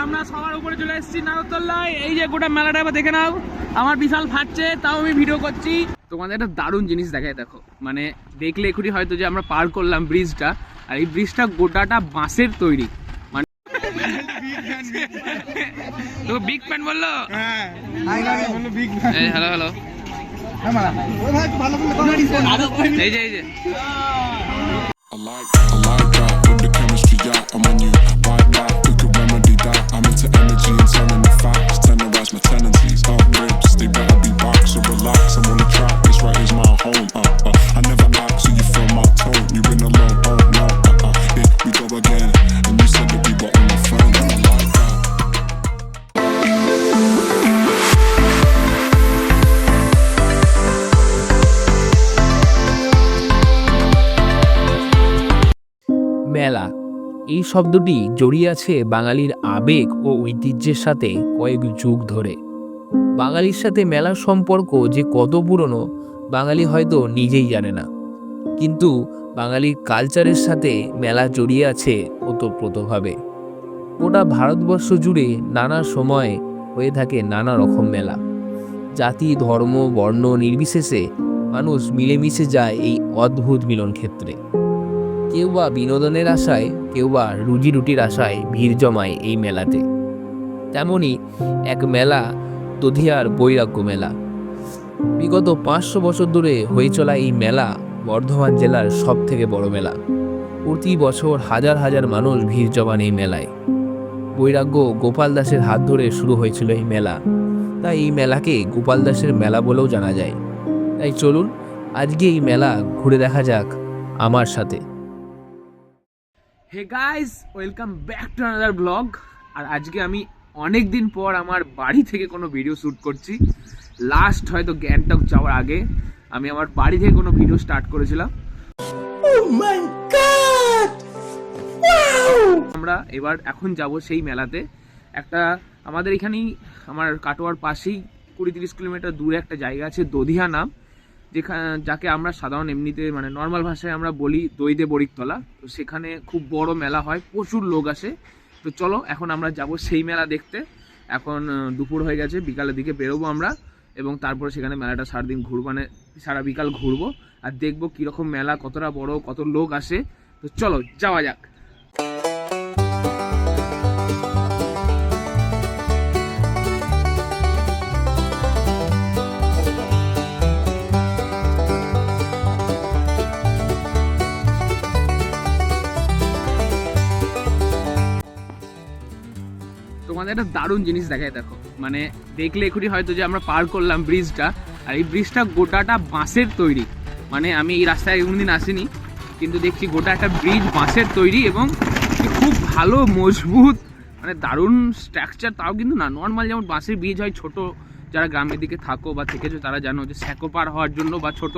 আমরা সবার উপরে চলে এসেছি নাগরদোল্লায়। এই যে গোটা মেলাটা এবার দেখে নাও, আমার বিশাল ফাটছে তাও আমি ভিডিও করছি। তোমাদের একটা দারুণ জিনিস দেখায়, দেখো মানে দেখলে এখনই হয়তো যে আমরা পার করলাম ব্রিজটা, আর এই ব্রিজটা গোটাটা বাঁশের তৈরি। মানে তো বিগ ফ্যান বললো, হ্যালো হ্যালো, এই যে I like that, with the chemistry, yeah, I'm on you. Right now, we could remedy that. I'm into energy and telling the facts. Tenderize my tendencies, ribs, they better be back, so relax. I'm on the track, this right is my home. I never act, so you feel my tone. You've been alone, oh no, here we go again. And you said that we were only friends, I like that. মেলা এই শব্দটি জড়িয়ে আছে বাঙালির আবেগ ও ঐতিহ্যের সাথে কয়েক যুগ ধরে। বাঙালির সাথে মেলার সম্পর্ক যে কত পুরনো বাঙালি হয়তো নিজেই জানে না, কিন্তু বাঙালির কালচারের সাথে মেলা জড়িয়ে আছে ওতপ্রোতভাবে। গোটা ভারতবর্ষ জুড়ে নানা সময় হয়ে থাকে নানা রকম মেলা। জাতি, ধর্ম, বর্ণ নির্বিশেষে মানুষ মিলেমিশে যায় এই অদ্ভুত মিলন ক্ষেত্রে। কেউ বা বিনোদনের আশায়, কেউ বা রুজি রুটির আশায় ভিড় জমায় এই মেলাতে। তেমনই এক মেলা দধিয়ার বৈরাগ্য মেলা। বিগত 500 বছর ধরে হয়ে চলা এই মেলা বর্ধমান জেলার সব থেকে বড় মেলা। প্রতি বছর হাজার হাজার মানুষ ভিড় জমান এই মেলায়। বৈরাগ্য গোপাল দাসের হাত ধরে শুরু হয়েছিল এই মেলা, তাই এই মেলাকে গোপাল দাসের মেলা বলেও জানা যায়। তাই চলুন আজকে এই মেলা ঘুরে দেখা যাক আমার সাথে। Hey guys, welcome back to another blog. আর আজকে আমি অনেক দিন পর আমার বাড়ি থেকে কোনো ভিডিও শ্যুট করছি। লাস্ট হয়তো গ্যাংটক যাওয়ার আগে আমি আমার বাড়ি থেকে কোনো ভিডিও স্টার্ট করেছিলাম। আমরা এবার এখন যাব সেই মেলাতে। একটা আমাদের এখানেই আমার কাটোয়ার পাশেই 20-30 কিলোমিটার দূরে একটা জায়গা আছে দধিয়া নাম, যাকে আমরা সাধারণ এমনিতে মানে নর্মাল ভাষায় আমরা বলি দইদে বরিকতলা। তো সেখানে খুব বড় মেলা হয়, প্রচুর লোক আসে। তো চলো এখন আমরা যাব সেই মেলা দেখতে। এখন দুপুর হয়ে গেছে, বিকালের দিকে বেরোবো আমরা, এবং তারপরে সেখানে মেলাটা সারাদিন ঘুরবো, মানে সারা বিকাল ঘুরবো আর দেখবো কীরকম মেলা, কতটা বড়, কত লোক আসে। তো চলো যাওয়া যাক। তোমাদের একটা দারুণ জিনিস দেখায়, দেখো মানে দেখলে এখনই হয়তো যে আমরা পার করলাম ব্রিজটা, আর এই ব্রিজটা গোটাটা বাঁশের তৈরি। মানে আমি এই রাস্তায় কোনোদিন আসিনি, কিন্তু দেখছি গোটা একটা ব্রিজ বাঁশের তৈরি এবং খুব ভালো মজবুত, মানে দারুণ স্ট্রাকচার। তাও কিন্তু না নর্মাল যেমন বাঁশের ব্রিজ হয় ছোট, যারা গ্রামের দিকে থাকো বা থেকেছো তারা জানো যে স্যাকো পার হওয়ার জন্য বা ছোট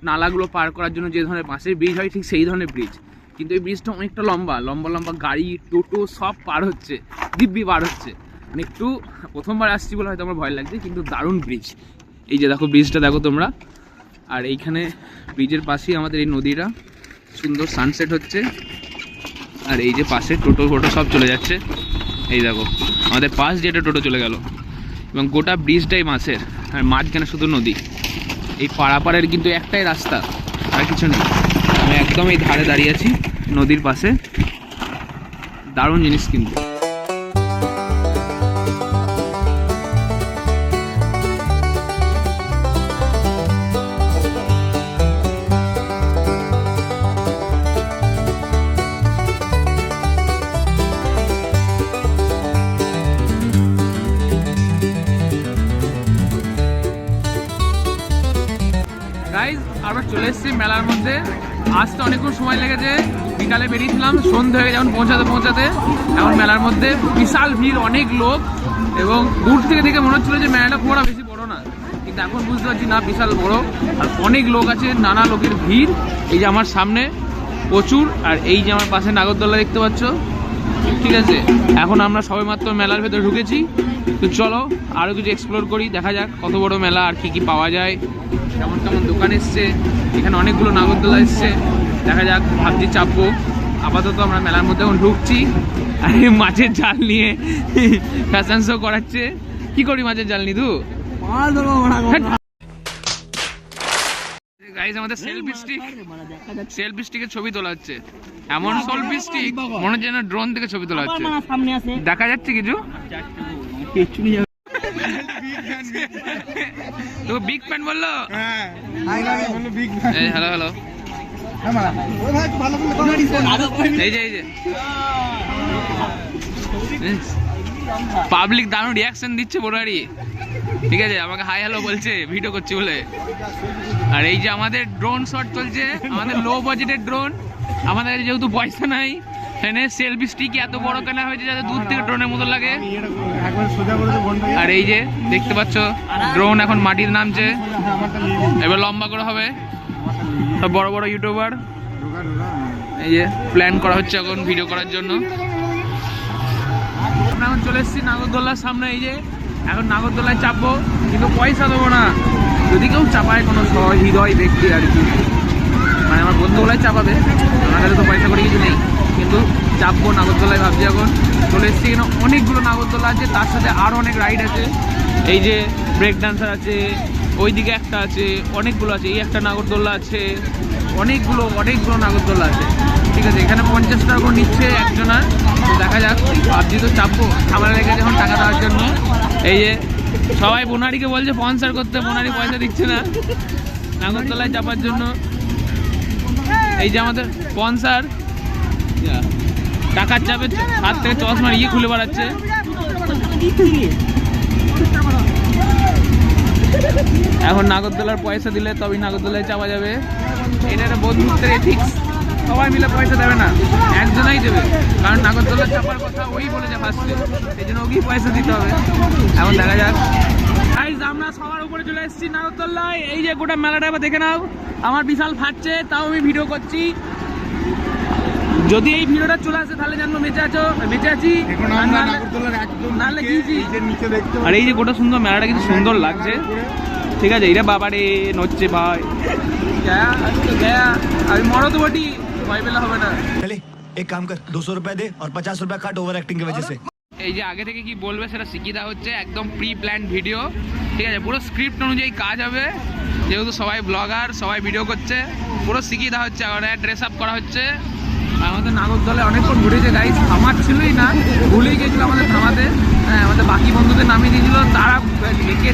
নালাগুলো পার করার জন্য যে ধরনের বাঁশের ব্রিজ হয়, ঠিক সেই ধরনের ব্রিজ। কিন্তু এই ব্রিজটা অনেকটা লম্বা লম্বা লম্বা, গাড়ি টোটো সব পার হচ্ছে, দিব্যি পার হচ্ছে। মানে একটু প্রথমবার আসছি বলে হয়তো আমার ভয় লাগছে, কিন্তু দারুণ ব্রিজ। এই যে দেখো ব্রিজটা দেখো তোমরা, আর এইখানে ব্রিজের পাশেই আমাদের এই নদীটা, সুন্দর সানসেট হচ্ছে। আর এই যে পাশে টোটো ফোটো সব চলে যাচ্ছে, এই দেখো আমাদের পাশ যেটা টোটো চলে গেল, এবং গোটা ব্রিজটাই মাছের, আর মাঝখানে শুধু নদী। এই পাড়াপাড়ের কিন্তু একটাই রাস্তা, আর কিছু নেই। আমি একদম এই ধারে দাঁড়িয়ে আছি নদীর পাশে, দারুণ জিনিস কিন্তু। গাইজ আমরা চলে এসেছি মেলার মধ্যে। আসতে অনেকক্ষণ সময় লেগেছে, বিকালে বেরিয়েছিলাম, সন্ধ্যে হয়ে যেমন পৌঁছাতে এখন মেলার মধ্যে বিশাল ভিড়, অনেক লোক, এবং দূর থেকে দেখে মনে হচ্ছিলো যে মেলাটা খুব বেশি বড় না, কিন্তু এখন বুঝতে পারছি না বিশাল বড়, আর অনেক লোক আছে, নানা লোকের ভিড়। এই যে আমার সামনে প্রচুর, আর এই যে আমার পাশে নাগরদোল্লা দেখতে পাচ্ছ, ঠিক আছে। এখন আমরা সবে মাত্র মেলার ভেতরে ঢুকেছি, তো চলো আরও কিছু এক্সপ্লোর করি, দেখা যাক কত বড় মেলা আর কি কি পাওয়া যায়, কেমন কেমন দোকান এসছে। এখানে অনেকগুলো নাগরদোলা এসছে, দেখা যাক, ভাবছি চাপবো। আপাতত আমরা মেলার মধ্যে এখন ঢুকছি, আরে মাছের জাল নিয়ে ফ্যাশন শো করাচ্ছে। কি করি মাছের জাল নিয়ে তুই? গাইস আমাদের সেলফি স্টিকের ছবি তোলা হচ্ছে। এমন সেলফি স্টিক মনে হচ্ছে না ড্রোন থেকে ছবি তোলা হচ্ছে। দেখা যাচ্ছে কিছু? তো বিগ ফ্যান বললো। হ্যালো হ্যালো, এই যে পাবলিক দারুণ রিয়াকশন দিচ্ছে বোরারি। ঠিক আছে, আমাকে হাই হ্যালো বলছে ভিডিও করছি বলে। আর এই যে আমাদের ড্রোন শট চলছে, আমাদের লো বাজেটের ড্রোন। আমাদের কাছে যেহেতু পয়সা নাই, এখানে সেলফি স্টিক এত বড় কেনা হয়েছে যাতে দূর থেকে ড্রোনের মতো লাগে। আর এই যে দেখতে পাচ্ছ ড্রোন এখন মাটির নামছে, এবার লম্বা করে হবে। সব বড় বড় ইউটিউবার, এই যে প্ল্যান করা হচ্ছে এখন ভিডিও করার জন্য। আমরা এখন চলে এসেছি নাগরদোলার সামনে। এই যে এখন নাগরদোলায় চাপবো, কিন্তু পয়সা দেবো না। যদি কেউ চাপায় কোনো হৃদয় ব্যক্তি আর কি, মানে আমার বন্ধুগুলাই চাপাবে, আমার কাছে তো পয়সা করে কিছু নেই, কিন্তু চাপবো নাগরদোলায় ভাবছি। এখন চলে এসেছি, এখানে অনেকগুলো নাগরদোলা আছে, তার সাথে আরও অনেক রাইড আছে। এই যে ব্রেক ডান্সার আছে, ওইদিকে একটা আছে, অনেকগুলো আছে। এই একটা নাগরদোলা আছে, অনেকগুলো নাগরদোলা আছে। ঠিক আছে, এখানে 50 টাকা করে নিচ্ছে একজনের। তো দেখা যাক, ভাবছি তো চাপবো। আমার লেগে যখন টাকা দেওয়ার জন্য এই যে সবাই বোনারিকে বলছে স্পন্সর করতে, বোনারি পয়সা দিচ্ছে না নাগরদোলায় চাপার জন্য। এই যে আমাদের স্পন্সর টাকার চাপে হাত থেকে চশমা ইয়ে খুলে বেড়াচ্ছে। এখন নাগরদোলার পয়সা দিলে তবেই নাগরদোলায় চাপা যাবে। এটা একটা বন্ধুত্বের এথিক্স, সবাই মিলে পয়সা দেবে না, একজনাই দেবে। কারণ নাগরদোলার চাপার কথা ওই বলেছে ফার্স্টে, এই জন্য ওকেই পয়সা দিতে হবে। এখন দেখা যাক। গাইস আমরা সবার উপরে চলে এসেছি নাগরদোলায়। এই যে গোটা মেলাটা এবার দেখে নাও। আমার বিশাল ফাটছে, তাও আমি ভিডিও করছি। যদি এই ভিডিওটা চলে আসে তাহলে জানবো বেঁচে আছি। নাহলে কি। আর এই যে গোটা সুন্দর মেলাটা কিন্তু সুন্দর লাগছে। ঠিক আছে, এটা বাবারে নচ্ছে ভাই, আমি মরো তো বটি, ভয় পেলে হবে না। एक काम कर 200 रुपए दे और 50 रुपए काट ओवर एक्टिंग की वजह से। এই যে আগে থেকে কি বলবে সেটা শিখিয়ে দেওয়া হচ্ছে, একদম প্রি প্ল্যান ভিডিও। ঠিক আছে, পুরো স্ক্রিপ্ট অনুযায়ী কাজ হবে। যেহেতু সবাই ব্লগার, সবাই ভিডিও করছে, পুরো শিখিয়ে দেওয়া হচ্ছে। আর ড্রেস আপ করা হচ্ছে। আমাদের নাগরদোলায় অনেকক্ষণ ঘুরেছে গাইস, থামাচ্ছিলই না, ভুলেই গেছিল আমাদের থামাতে। হ্যাঁ, আমাদের বাকি বন্ধুদের নামিয়ে দিয়েছিল, তারা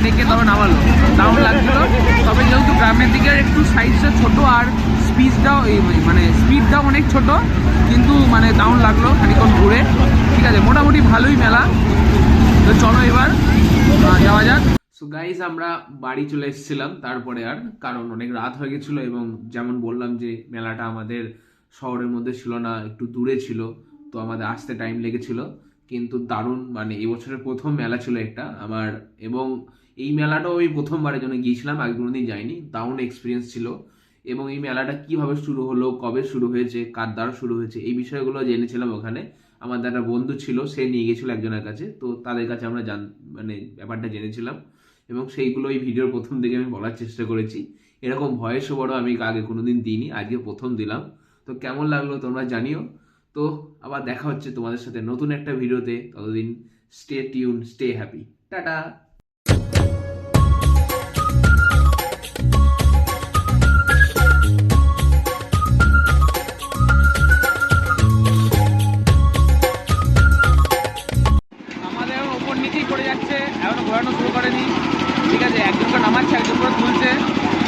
দেখে তবে নামালো। দারুণ লাগছিল। তবে যেহেতু গ্রামের দিকে একটু সাইজটা ছোট আর স্পিডটাও অনেক ছোট, কিন্তু মানে দারুণ লাগলো খানিক্ষণ ঘুরে। ঠিক আছে, মোটামুটি ভালোই মেলা। তো চলো এবার যাওয়া যাক। সো গাইস আমরা বাড়ি চলে এসেছিলাম তারপরে, আর কারণ অনেক রাত হয়ে গেছিলো, এবং যেমন বললাম যে মেলাটা আমাদের শহরের মধ্যে ছিল না, একটু দূরে ছিল, তো আমাদের আসতে টাইম লেগেছিল। কিন্তু দারুণ, মানে এবছরের প্রথম মেলা ছিল একটা আমার, এবং এই মেলাটাও আমি প্রথমবারের জন্য গিয়েছিলাম, আগে কোনোদিন যাইনি। দারুণ এক্সপিরিয়েন্স ছিল। এবং এই মেলাটা কিভাবে শুরু হলো, কবে শুরু হয়েছে, কার দ্বারা শুরু হয়েছে, এই বিষয়গুলো জেনেছিলাম ওখানে। আমাদের একটা বন্ধু ছিল, সে নিয়ে গেছিলো একজনের কাছে, তো তাদের কাছে আমরা ব্যাপারটা জেনেছিলাম, এবং সেইগুলো এই ভিডিওর প্রথম দিকে আমি বলার চেষ্টা করেছি। এরকম ভয়েস ওভারও আমি আগে কোনোদিন দিইনি, আজকে প্রথম দিলাম। তো কেমন লাগলো তোমরা জানিও। তো আবার দেখা হচ্ছে তোমাদের সাথে নতুন একটা ভিডিওতে। ততদিন stay tune, stay happy, tata. আমাদের ওপর নিচেই করে যাচ্ছে, এখনো ঘোরানো শুরু করেনি। ঠিক আছে, একজনকে নামাচ্ছে, একজন করে তুলছে,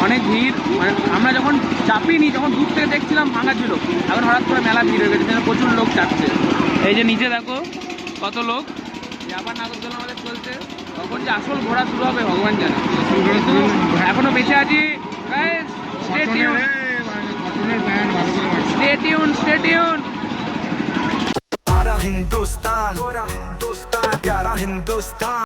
অনেক ভিড়। মানে আমরা যখন চাপিনি, যখন দূর থেকে দেখছিলাম ফাঁকা ছিল, এখন হঠাৎ করে মেলা ভিড় হয়ে গেছে, প্রচুর লোক চাপছে। এই যে নিচে দেখো কত লোক। আবার নাগরদোলা আমাদের চলছে, তখন যে আসল ঘোরা শুরু হবে ভগবান জানে। কিন্তু এখনো বেঁচে আছি। Stay tune. हिंदुस्तान प्यारा हिंदुस्तान।